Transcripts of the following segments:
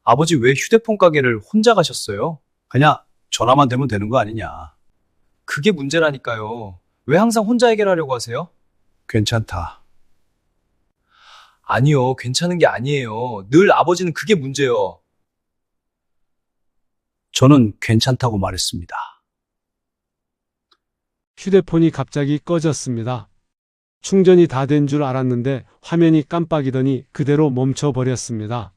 아버지 왜 휴대폰 가게를 혼자 가셨어요? 그냥 전화만 되면 되는 거 아니냐. 그게 문제라니까요. 왜 항상 혼자 해결하려고 하세요? 괜찮다. 아니요, 괜찮은 게 아니에요. 늘 아버지는 그게 문제요. 저는 괜찮다고 말했습니다. 휴대폰이 갑자기 꺼졌습니다. 충전이 다 된 줄 알았는데 화면이 깜빡이더니 그대로 멈춰버렸습니다.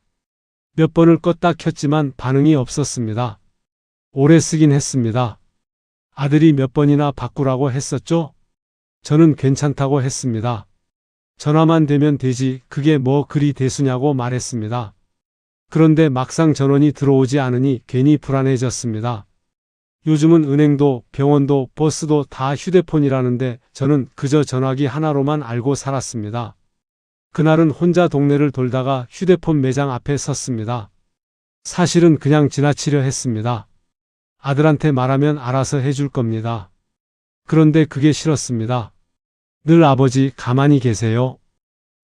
몇 번을 껐다 켰지만 반응이 없었습니다. 오래 쓰긴 했습니다. 아들이 몇 번이나 바꾸라고 했었죠? 저는 괜찮다고 했습니다. 전화만 되면 되지 그게 뭐 그리 대수냐고 말했습니다. 그런데 막상 전원이 들어오지 않으니 괜히 불안해졌습니다. 요즘은 은행도 병원도 버스도 다 휴대폰이라는데 저는 그저 전화기 하나로만 알고 살았습니다. 그날은 혼자 동네를 돌다가 휴대폰 매장 앞에 섰습니다. 사실은 그냥 지나치려 했습니다. 아들한테 말하면 알아서 해줄 겁니다. 그런데 그게 싫었습니다. 늘 아버지 가만히 계세요.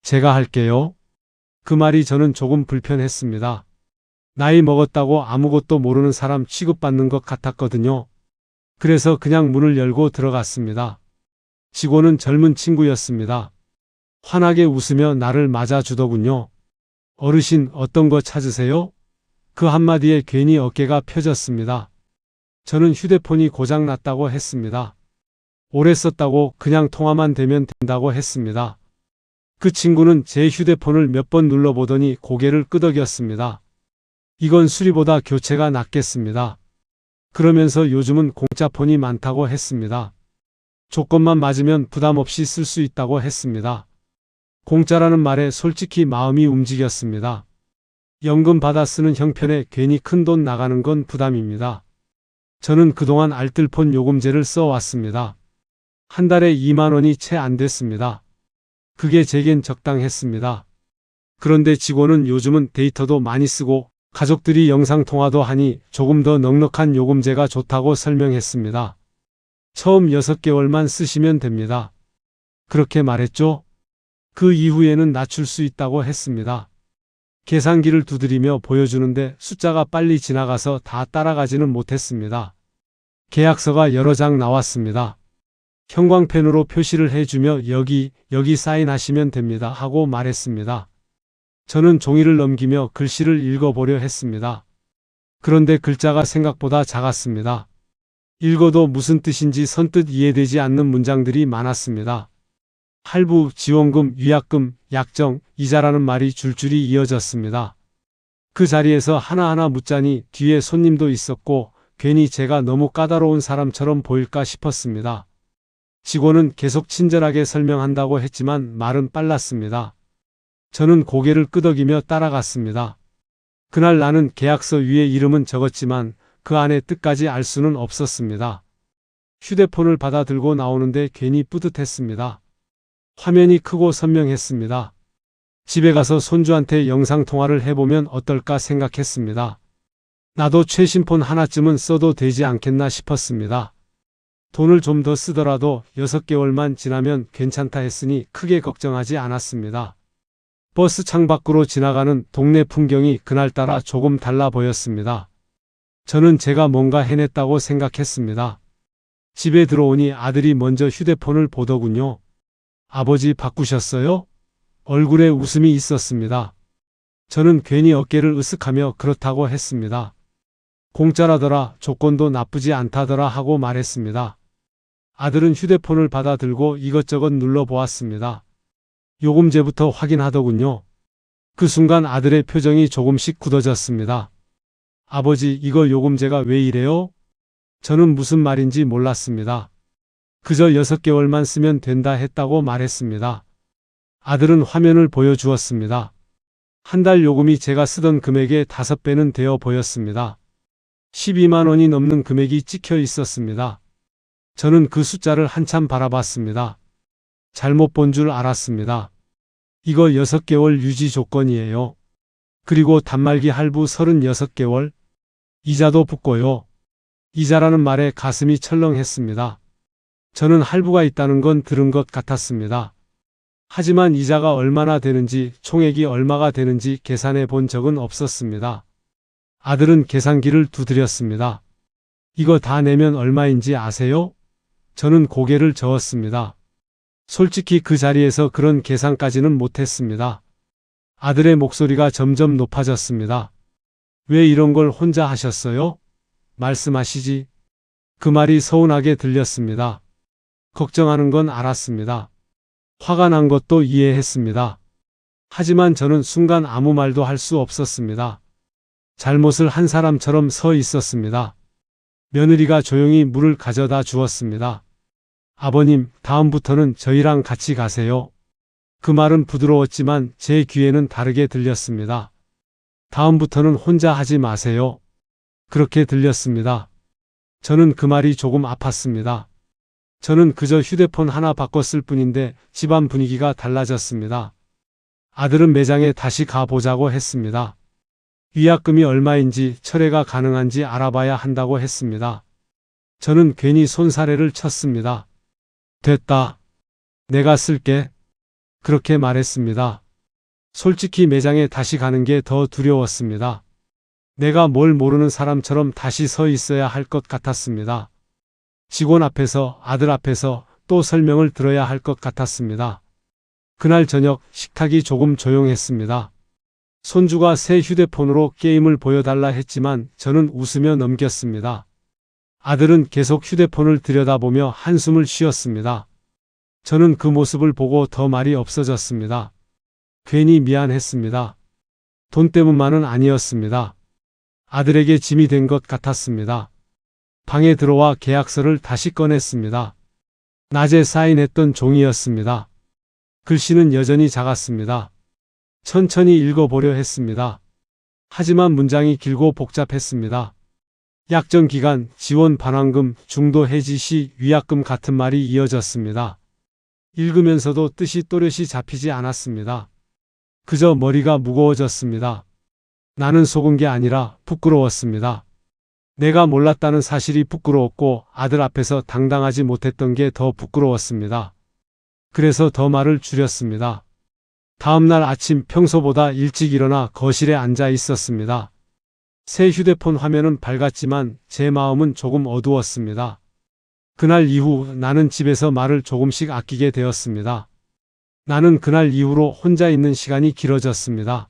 제가 할게요. 그 말이 저는 조금 불편했습니다. 나이 먹었다고 아무것도 모르는 사람 취급받는 것 같았거든요. 그래서 그냥 문을 열고 들어갔습니다. 직원은 젊은 친구였습니다. 환하게 웃으며 나를 맞아주더군요. 어르신 어떤 거 찾으세요? 그 한마디에 괜히 어깨가 펴졌습니다. 저는 휴대폰이 고장났다고 했습니다. 오래 썼다고 그냥 통화만 되면 된다고 했습니다. 그 친구는 제 휴대폰을 몇 번 눌러보더니 고개를 끄덕였습니다. 이건 수리보다 교체가 낫겠습니다. 그러면서 요즘은 공짜폰이 많다고 했습니다. 조건만 맞으면 부담 없이 쓸 수 있다고 했습니다. 공짜라는 말에 솔직히 마음이 움직였습니다. 연금 받아 쓰는 형편에 괜히 큰돈 나가는 건 부담입니다. 저는 그동안 알뜰폰 요금제를 써왔습니다. 한 달에 2만 원이 채 안 됐습니다. 그게 제겐 적당했습니다. 그런데 직원은 요즘은 데이터도 많이 쓰고 가족들이 영상통화도 하니 조금 더 넉넉한 요금제가 좋다고 설명했습니다. 처음 6개월만 쓰시면 됩니다. 그렇게 말했죠? 그 이후에는 낮출 수 있다고 했습니다. 계산기를 두드리며 보여주는데 숫자가 빨리 지나가서 다 따라가지는 못했습니다. 계약서가 여러 장 나왔습니다. 형광펜으로 표시를 해주며 여기 사인하시면 됩니다 하고 말했습니다. 저는 종이를 넘기며 글씨를 읽어보려 했습니다. 그런데 글자가 생각보다 작았습니다. 읽어도 무슨 뜻인지 선뜻 이해되지 않는 문장들이 많았습니다. 할부, 지원금, 위약금, 약정, 이자라는 말이 줄줄이 이어졌습니다. 그 자리에서 하나하나 묻자니 뒤에 손님도 있었고 괜히 제가 너무 까다로운 사람처럼 보일까 싶었습니다. 직원은 계속 친절하게 설명한다고 했지만 말은 빨랐습니다. 저는 고개를 끄덕이며 따라갔습니다. 그날 나는 계약서 위에 이름은 적었지만 그 안에 뜻까지 알 수는 없었습니다. 휴대폰을 받아 들고 나오는데 괜히 뿌듯했습니다. 화면이 크고 선명했습니다. 집에 가서 손주한테 영상통화를 해보면 어떨까 생각했습니다. 나도 최신 폰 하나쯤은 써도 되지 않겠나 싶었습니다. 돈을 좀 더 쓰더라도 6개월만 지나면 괜찮다 했으니 크게 걱정하지 않았습니다. 버스 창밖으로 지나가는 동네 풍경이 그날따라 조금 달라 보였습니다. 저는 제가 뭔가 해냈다고 생각했습니다. 집에 들어오니 아들이 먼저 휴대폰을 보더군요. 아버지 바꾸셨어요? 얼굴에 웃음이 있었습니다. 저는 괜히 어깨를 으쓱하며 그렇다고 했습니다. 공짜라더라, 조건도 나쁘지 않다더라 하고 말했습니다. 아들은 휴대폰을 받아 들고 이것저것 눌러보았습니다. 요금제부터 확인하더군요. 그 순간 아들의 표정이 조금씩 굳어졌습니다. 아버지, 이거 요금제가 왜 이래요? 저는 무슨 말인지 몰랐습니다. 그저 6개월만 쓰면 된다 했다고 말했습니다. 아들은 화면을 보여주었습니다. 한 달 요금이 제가 쓰던 금액의 5배는 되어 보였습니다. 12만 원이 넘는 금액이 찍혀 있었습니다. 저는 그 숫자를 한참 바라봤습니다. 잘못 본 줄 알았습니다. 이거 6개월 유지 조건이에요. 그리고 단말기 할부 36개월. 이자도 붙고요. 이자라는 말에 가슴이 철렁했습니다. 저는 할부가 있다는 건 들은 것 같았습니다. 하지만 이자가 얼마나 되는지, 총액이 얼마가 되는지 계산해 본 적은 없었습니다. 아들은 계산기를 두드렸습니다. 이거 다 내면 얼마인지 아세요? 저는 고개를 저었습니다. 솔직히 그 자리에서 그런 계산까지는 못했습니다. 아들의 목소리가 점점 높아졌습니다. 왜 이런 걸 혼자 하셨어요? 말씀하시지. 그 말이 서운하게 들렸습니다. 걱정하는 건 알았습니다. 화가 난 것도 이해했습니다. 하지만 저는 순간 아무 말도 할 수 없었습니다. 잘못을 한 사람처럼 서 있었습니다. 며느리가 조용히 물을 가져다 주었습니다. 아버님, 다음부터는 저희랑 같이 가세요. 그 말은 부드러웠지만 제 귀에는 다르게 들렸습니다. 다음부터는 혼자 하지 마세요. 그렇게 들렸습니다. 저는 그 말이 조금 아팠습니다. 저는 그저 휴대폰 하나 바꿨을 뿐인데 집안 분위기가 달라졌습니다. 아들은 매장에 다시 가보자고 했습니다. 위약금이 얼마인지 철회가 가능한지 알아봐야 한다고 했습니다. 저는 괜히 손사래를 쳤습니다. 됐다. 내가 쓸게. 그렇게 말했습니다. 솔직히 매장에 다시 가는 게 더 두려웠습니다. 내가 뭘 모르는 사람처럼 다시 서 있어야 할 것 같았습니다. 직원 앞에서, 아들 앞에서 또 설명을 들어야 할 것 같았습니다. 그날 저녁 식탁이 조금 조용했습니다. 손주가 새 휴대폰으로 게임을 보여달라 했지만 저는 웃으며 넘겼습니다. 아들은 계속 휴대폰을 들여다보며 한숨을 쉬었습니다. 저는 그 모습을 보고 더 말이 없어졌습니다. 괜히 미안했습니다. 돈 때문만은 아니었습니다. 아들에게 짐이 된 것 같았습니다. 방에 들어와 계약서를 다시 꺼냈습니다. 낮에 사인했던 종이였습니다. 글씨는 여전히 작았습니다. 천천히 읽어보려 했습니다. 하지만 문장이 길고 복잡했습니다. 약정 기간, 지원 반환금, 중도 해지 시 위약금 같은 말이 이어졌습니다. 읽으면서도 뜻이 또렷이 잡히지 않았습니다. 그저 머리가 무거워졌습니다. 나는 속은 게 아니라 부끄러웠습니다. 내가 몰랐다는 사실이 부끄러웠고 아들 앞에서 당당하지 못했던 게 더 부끄러웠습니다. 그래서 더 말을 줄였습니다. 다음날 아침 평소보다 일찍 일어나 거실에 앉아 있었습니다. 새 휴대폰 화면은 밝았지만 제 마음은 조금 어두웠습니다. 그날 이후 나는 집에서 말을 조금씩 아끼게 되었습니다. 나는 그날 이후로 혼자 있는 시간이 길어졌습니다.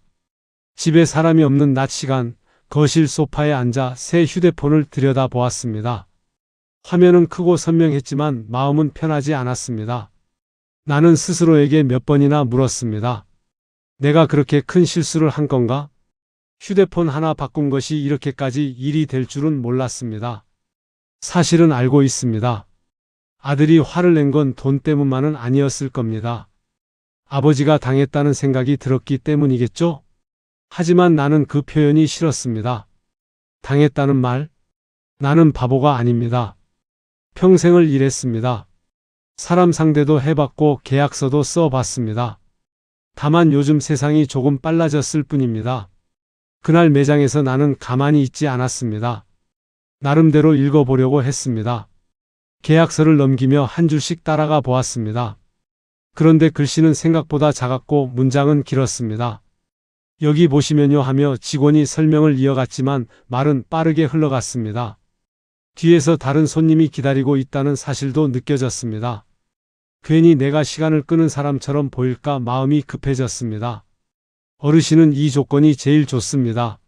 집에 사람이 없는 낮 시간, 거실 소파에 앉아 새 휴대폰을 들여다보았습니다. 화면은 크고 선명했지만 마음은 편하지 않았습니다. 나는 스스로에게 몇 번이나 물었습니다. 내가 그렇게 큰 실수를 한 건가? 휴대폰 하나 바꾼 것이 이렇게까지 일이 될 줄은 몰랐습니다. 사실은 알고 있습니다. 아들이 화를 낸 건 돈 때문만은 아니었을 겁니다. 아버지가 당했다는 생각이 들었기 때문이겠죠? 하지만 나는 그 표현이 싫었습니다. 당했다는 말? 나는 바보가 아닙니다. 평생을 일했습니다. 사람 상대도 해봤고 계약서도 써봤습니다. 다만 요즘 세상이 조금 빨라졌을 뿐입니다. 그날 매장에서 나는 가만히 있지 않았습니다. 나름대로 읽어보려고 했습니다. 계약서를 넘기며 한 줄씩 따라가 보았습니다. 그런데 글씨는 생각보다 작았고 문장은 길었습니다. 여기 보시면요 하며 직원이 설명을 이어갔지만 말은 빠르게 흘러갔습니다. 뒤에서 다른 손님이 기다리고 있다는 사실도 느껴졌습니다. 괜히 내가 시간을 끄는 사람처럼 보일까 마음이 급해졌습니다. 어르신은 이 조건이 제일 좋습니다.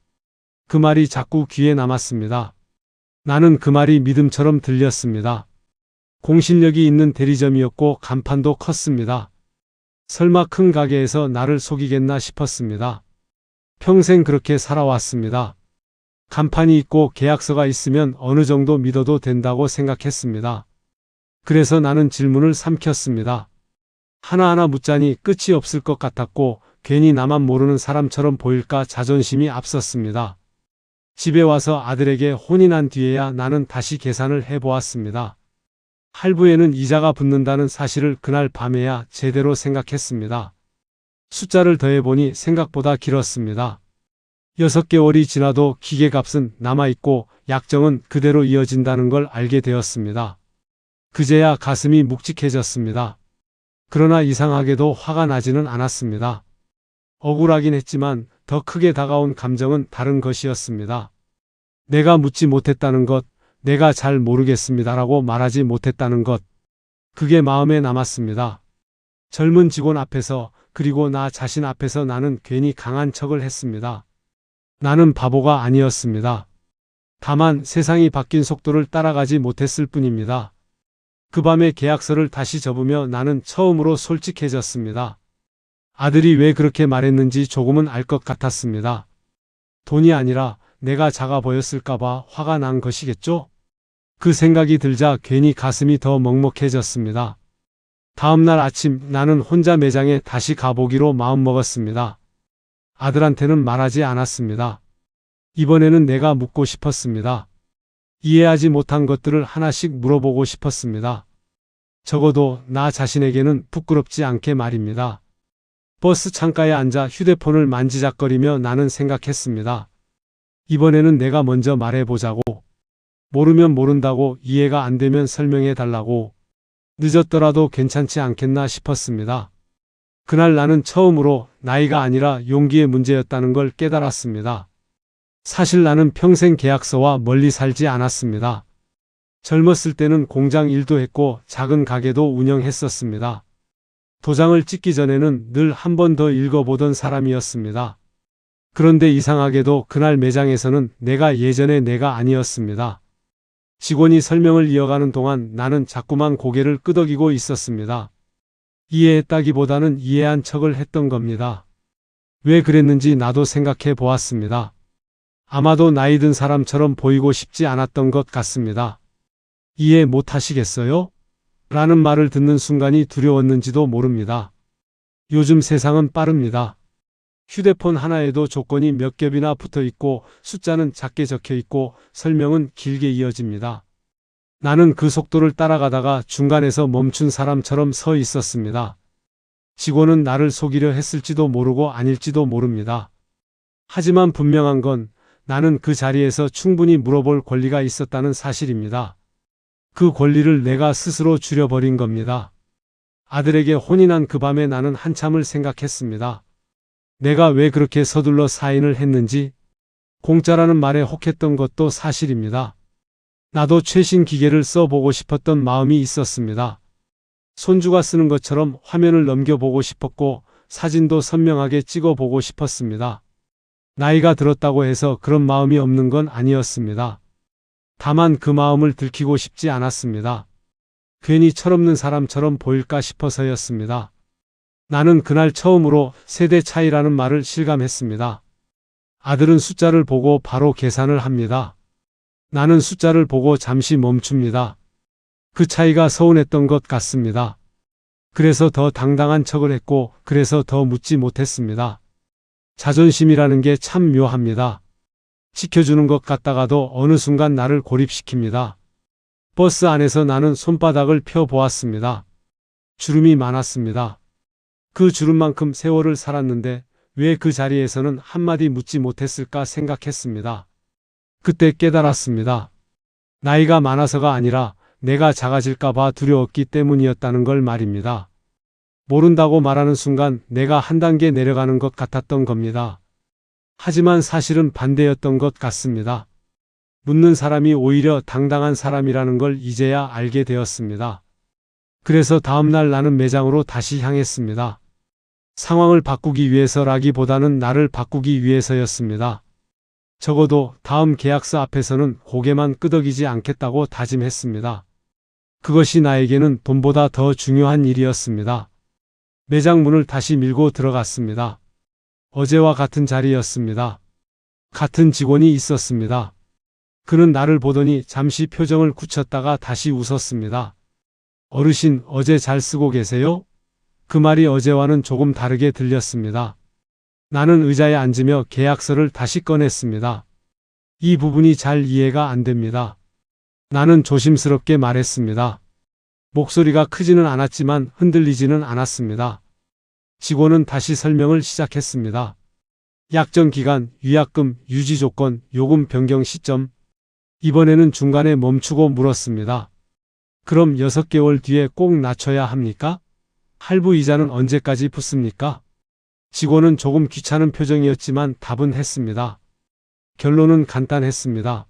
그 말이 자꾸 귀에 남았습니다. 나는 그 말이 믿음처럼 들렸습니다. 공실력이 있는 대리점이었고 간판도 컸습니다. 설마 큰 가게에서 나를 속이겠나 싶었습니다. 평생 그렇게 살아왔습니다. 간판이 있고 계약서가 있으면 어느 정도 믿어도 된다고 생각했습니다. 그래서 나는 질문을 삼켰습니다. 하나하나 묻자니 끝이 없을 것 같았고 괜히 나만 모르는 사람처럼 보일까 자존심이 앞섰습니다. 집에 와서 아들에게 혼이 난 뒤에야 나는 다시 계산을 해보았습니다. 할부에는 이자가 붙는다는 사실을 그날 밤에야 제대로 생각했습니다. 숫자를 더해보니 생각보다 길었습니다. 6개월이 지나도 기계값은 남아있고 약정은 그대로 이어진다는 걸 알게 되었습니다. 그제야 가슴이 묵직해졌습니다. 그러나 이상하게도 화가 나지는 않았습니다. 억울하긴 했지만 더 크게 다가온 감정은 다른 것이었습니다. 내가 묻지 못했다는 것, 내가 잘 모르겠습니다라고 말하지 못했다는 것, 그게 마음에 남았습니다. 젊은 직원 앞에서 그리고 나 자신 앞에서 나는 괜히 강한 척을 했습니다. 나는 바보가 아니었습니다. 다만 세상이 바뀐 속도를 따라가지 못했을 뿐입니다. 그 밤에 계약서를 다시 접으며 나는 처음으로 솔직해졌습니다. 아들이 왜 그렇게 말했는지 조금은 알 것 같았습니다. 돈이 아니라 내가 작아 보였을까봐 화가 난 것이겠죠? 그 생각이 들자 괜히 가슴이 더 먹먹해졌습니다. 다음 날 아침 나는 혼자 매장에 다시 가보기로 마음먹었습니다. 아들한테는 말하지 않았습니다. 이번에는 내가 묻고 싶었습니다. 이해하지 못한 것들을 하나씩 물어보고 싶었습니다. 적어도 나 자신에게는 부끄럽지 않게 말입니다. 버스 창가에 앉아 휴대폰을 만지작거리며 나는 생각했습니다. 이번에는 내가 먼저 말해보자고. 모르면 모른다고, 이해가 안 되면 설명해 달라고. 늦었더라도 괜찮지 않겠나 싶었습니다. 그날 나는 처음으로 나이가 아니라 용기의 문제였다는 걸 깨달았습니다. 사실 나는 평생 계약서와 멀리 살지 않았습니다. 젊었을 때는 공장 일도 했고 작은 가게도 운영했었습니다. 도장을 찍기 전에는 늘 한 번 더 읽어보던 사람이었습니다. 그런데 이상하게도 그날 매장에서는 내가 예전의 내가 아니었습니다. 직원이 설명을 이어가는 동안 나는 자꾸만 고개를 끄덕이고 있었습니다. 이해했다기보다는 이해한 척을 했던 겁니다. 왜 그랬는지 나도 생각해 보았습니다. 아마도 나이 든 사람처럼 보이고 싶지 않았던 것 같습니다. 이해 못 하시겠어요? 라는 말을 듣는 순간이 두려웠는지도 모릅니다. 요즘 세상은 빠릅니다. 휴대폰 하나에도 조건이 몇 겹이나 붙어 있고 숫자는 작게 적혀 있고 설명은 길게 이어집니다. 나는 그 속도를 따라가다가 중간에서 멈춘 사람처럼 서 있었습니다. 직원은 나를 속이려 했을지도 모르고 아닐지도 모릅니다. 하지만 분명한 건 나는 그 자리에서 충분히 물어볼 권리가 있었다는 사실입니다. 그 권리를 내가 스스로 줄여버린 겁니다. 아들에게 혼이 난 그 밤에 나는 한참을 생각했습니다. 내가 왜 그렇게 서둘러 사인을 했는지, 공짜라는 말에 혹했던 것도 사실입니다. 나도 최신 기계를 써보고 싶었던 마음이 있었습니다. 손주가 쓰는 것처럼 화면을 넘겨보고 싶었고 사진도 선명하게 찍어보고 싶었습니다. 나이가 들었다고 해서 그런 마음이 없는 건 아니었습니다. 다만 그 마음을 들키고 싶지 않았습니다. 괜히 철없는 사람처럼 보일까 싶어서였습니다. 나는 그날 처음으로 세대 차이라는 말을 실감했습니다. 아들은 숫자를 보고 바로 계산을 합니다. 나는 숫자를 보고 잠시 멈춥니다. 그 차이가 서운했던 것 같습니다. 그래서 더 당당한 척을 했고 그래서 더 묻지 못했습니다. 자존심이라는 게 참 묘합니다. 지켜주는 것 같다가도 어느 순간 나를 고립시킵니다. 버스 안에서 나는 손바닥을 펴보았습니다. 주름이 많았습니다. 그 주름만큼 세월을 살았는데 왜 그 자리에서는 한마디 묻지 못했을까 생각했습니다. 그때 깨달았습니다. 나이가 많아서가 아니라 내가 작아질까봐 두려웠기 때문이었다는 걸 말입니다. 모른다고 말하는 순간 내가 한 단계 내려가는 것 같았던 겁니다. 하지만 사실은 반대였던 것 같습니다. 묻는 사람이 오히려 당당한 사람이라는 걸 이제야 알게 되었습니다. 그래서 다음날 나는 매장으로 다시 향했습니다. 상황을 바꾸기 위해서라기보다는 나를 바꾸기 위해서였습니다. 적어도 다음 계약서 앞에서는 고개만 끄덕이지 않겠다고 다짐했습니다. 그것이 나에게는 돈보다 더 중요한 일이었습니다. 매장 문을 다시 밀고 들어갔습니다. 어제와 같은 자리였습니다. 같은 직원이 있었습니다. 그는 나를 보더니 잠시 표정을 굳혔다가 다시 웃었습니다. 어르신, 어제 잘 쓰고 계세요? 그 말이 어제와는 조금 다르게 들렸습니다. 나는 의자에 앉으며 계약서를 다시 꺼냈습니다. 이 부분이 잘 이해가 안 됩니다. 나는 조심스럽게 말했습니다. 목소리가 크지는 않았지만 흔들리지는 않았습니다. 직원은 다시 설명을 시작했습니다. 약정 기간, 위약금, 유지 조건, 요금 변경 시점. 이번에는 중간에 멈추고 물었습니다. 그럼 6개월 뒤에 꼭 낮춰야 합니까? 할부 이자는 언제까지 붙습니까? 직원은 조금 귀찮은 표정이었지만 답은 했습니다. 결론은 간단했습니다.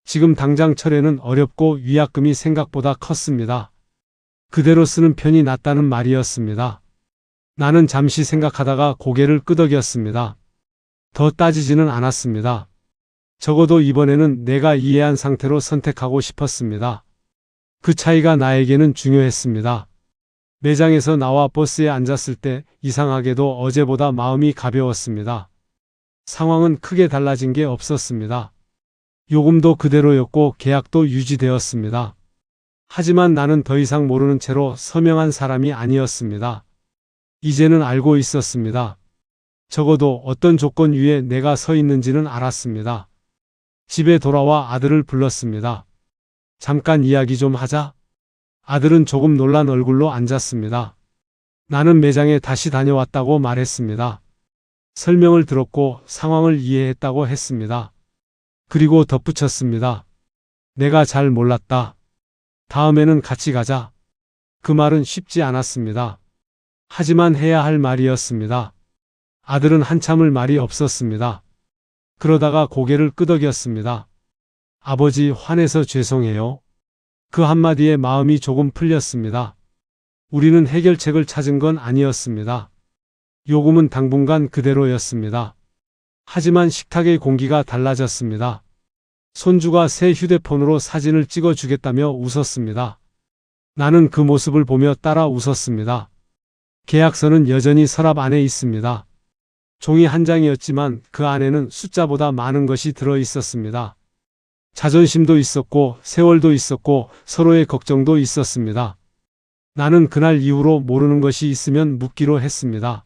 지금 당장 철회는 어렵고 위약금이 생각보다 컸습니다. 그대로 쓰는 편이 낫다는 말이었습니다. 나는 잠시 생각하다가 고개를 끄덕였습니다. 더 따지지는 않았습니다. 적어도 이번에는 내가 이해한 상태로 선택하고 싶었습니다. 그 차이가 나에게는 중요했습니다. 매장에서 나와 버스에 앉았을 때 이상하게도 어제보다 마음이 가벼웠습니다. 상황은 크게 달라진 게 없었습니다. 요금도 그대로였고 계약도 유지되었습니다. 하지만 나는 더 이상 모르는 채로 서명한 사람이 아니었습니다. 이제는 알고 있었습니다. 적어도 어떤 조건 위에 내가 서 있는지는 알았습니다. 집에 돌아와 아들을 불렀습니다. 잠깐 이야기 좀 하자. 아들은 조금 놀란 얼굴로 앉았습니다. 나는 매장에 다시 다녀왔다고 말했습니다. 설명을 들었고 상황을 이해했다고 했습니다. 그리고 덧붙였습니다. 내가 잘 몰랐다. 다음에는 같이 가자. 그 말은 쉽지 않았습니다. 하지만 해야 할 말이었습니다. 아들은 한참을 말이 없었습니다. 그러다가 고개를 끄덕였습니다. 아버지, 화내서 죄송해요. 그 한마디에 마음이 조금 풀렸습니다. 우리는 해결책을 찾은 건 아니었습니다. 요금은 당분간 그대로였습니다. 하지만 식탁의 공기가 달라졌습니다. 손주가 새 휴대폰으로 사진을 찍어주겠다며 웃었습니다. 나는 그 모습을 보며 따라 웃었습니다. 계약서는 여전히 서랍 안에 있습니다. 종이 한 장이었지만 그 안에는 숫자보다 많은 것이 들어 있었습니다. 자존심도 있었고 세월도 있었고 서로의 걱정도 있었습니다. 나는 그날 이후로 모르는 것이 있으면 묻기로 했습니다.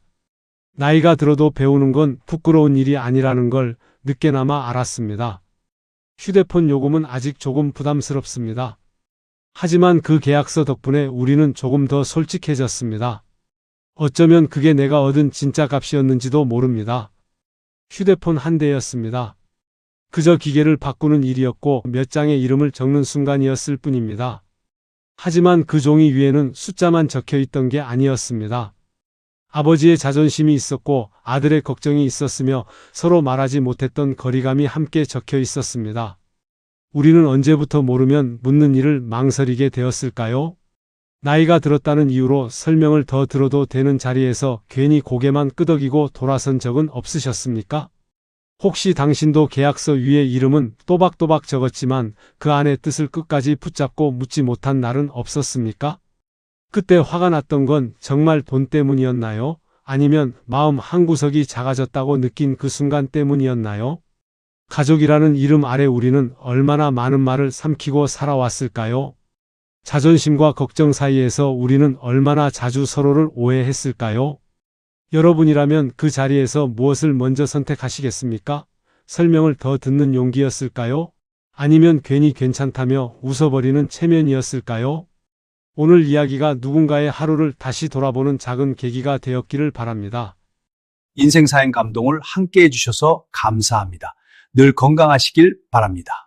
나이가 들어도 배우는 건 부끄러운 일이 아니라는 걸 늦게나마 알았습니다. 휴대폰 요금은 아직 조금 부담스럽습니다. 하지만 그 계약서 덕분에 우리는 조금 더 솔직해졌습니다. 어쩌면 그게 내가 얻은 진짜 값이었는지도 모릅니다. 휴대폰 한 대였습니다. 그저 기계를 바꾸는 일이었고 몇 장의 이름을 적는 순간이었을 뿐입니다. 하지만 그 종이 위에는 숫자만 적혀 있던 게 아니었습니다. 아버지의 자존심이 있었고 아들의 걱정이 있었으며 서로 말하지 못했던 거리감이 함께 적혀 있었습니다. 우리는 언제부터 모르면 묻는 일을 망설이게 되었을까요? 나이가 들었다는 이유로 설명을 더 들어도 되는 자리에서 괜히 고개만 끄덕이고 돌아선 적은 없으셨습니까? 혹시 당신도 계약서 위에 이름은 또박또박 적었지만 그 안의 뜻을 끝까지 붙잡고 묻지 못한 날은 없었습니까? 그때 화가 났던 건 정말 돈 때문이었나요? 아니면 마음 한구석이 작아졌다고 느낀 그 순간 때문이었나요? 가족이라는 이름 아래 우리는 얼마나 많은 말을 삼키고 살아왔을까요? 자존심과 걱정 사이에서 우리는 얼마나 자주 서로를 오해했을까요? 여러분이라면 그 자리에서 무엇을 먼저 선택하시겠습니까? 설명을 더 듣는 용기였을까요? 아니면 괜히 괜찮다며 웃어버리는 체면이었을까요? 오늘 이야기가 누군가의 하루를 다시 돌아보는 작은 계기가 되었기를 바랍니다. 인생사행 감동을 함께 해주셔서 감사합니다. 늘 건강하시길 바랍니다.